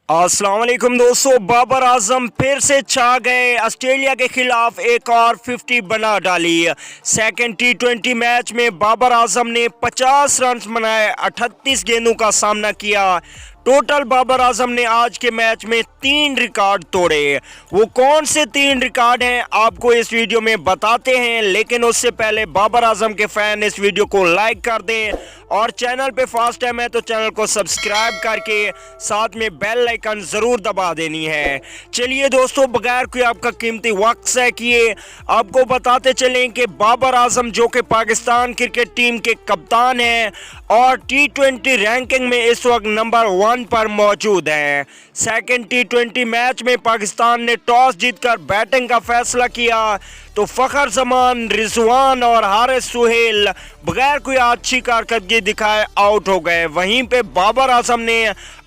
अस्सलाम वालेकुम दोस्तों, बाबर आजम फिर से छा गए। ऑस्ट्रेलिया के खिलाफ एक और 50 बना डाली। सेकंड T20 मैच में बाबर आजम ने 50 रन बनाए, 38 गेंदों का सामना किया। टोटल बाबर आजम ने आज के मैच में 3 रिकॉर्ड तोड़े। वो कौन से 3 रिकॉर्ड हैं आपको इस वीडियो में बताते हैं, लेकिन उससे पहले बाबर आजम के फैन इस वीडियो को लाइक कर दें और चैनल पे फर्स्ट टाइम है तो चैनल को सब्सक्राइब करके साथ में बेल आइकन ज़रूर दबा देनी है। चलिए दोस्तों, बगैर कोई आपका कीमती वक्त से किए आपको बताते चलें कि बाबर आजम जो कि पाकिस्तान क्रिकेट टीम के कप्तान हैं और T20 रैंकिंग में इस वक्त नंबर 1 पर मौजूद है। सेकंड T20 मैच में पाकिस्तान ने टॉस जीतकर बैटिंग का फैसला किया तो फखर जमान, रिजवान और हारिस सुहेल बगैर कोई अच्छी कारकर्दगी दिखाए आउट हो गए। वहीं पे बाबर आजम ने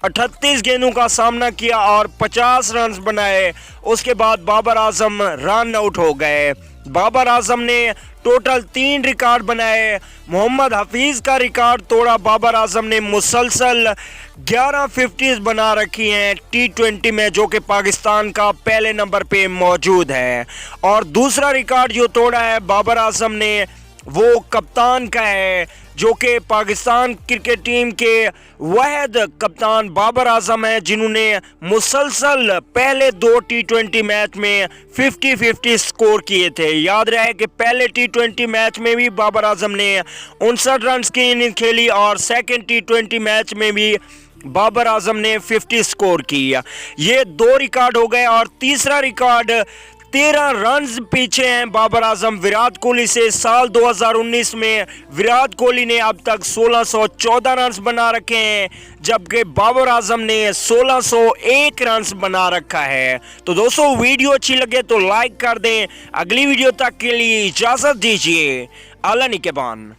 38 गेंदों का सामना किया और 50 रन बनाए। उसके बाद बाबर आजम रन आउट हो गए। बाबर आजम ने टोटल 3 रिकॉर्ड बनाए। मोहम्मद हफीज का रिकॉर्ड तोड़ा। बाबर आजम ने मुसलसल 11 50s बना रखी हैं T20 में, जो कि पाकिस्तान का पहले नंबर पे मौजूद है। और दूसरा रिकॉर्ड जो तोड़ा है बाबर आजम ने वो कप्तान का है, जो कि पाकिस्तान क्रिकेट टीम के वाहिद कप्तान बाबर आजम हैं जिन्होंने मुसलसल पहले 2 T20 मैच में 50-50 स्कोर किए थे। याद रहे कि पहले T20 मैच में भी बाबर आजम ने 59 रन की इनिंग खेली और सेकंड T20 मैच में भी बाबर आजम ने 50 स्कोर किया। ये 2 रिकॉर्ड हो गए। और तीसरा रिकॉर्ड 13 रन्स पीछे हैं बाबर आजम विराट कोहली से। साल 2019 में विराट कोहली ने अब तक 1614 रन्स बना रखे हैं, जबकि बाबर आजम ने 1601 रन्स बना रखा है। तो दोस्तों, वीडियो अच्छी लगे तो लाइक कर दें। अगली वीडियो तक के लिए इजाज़त दीजिए। अल्लाह निगहबान।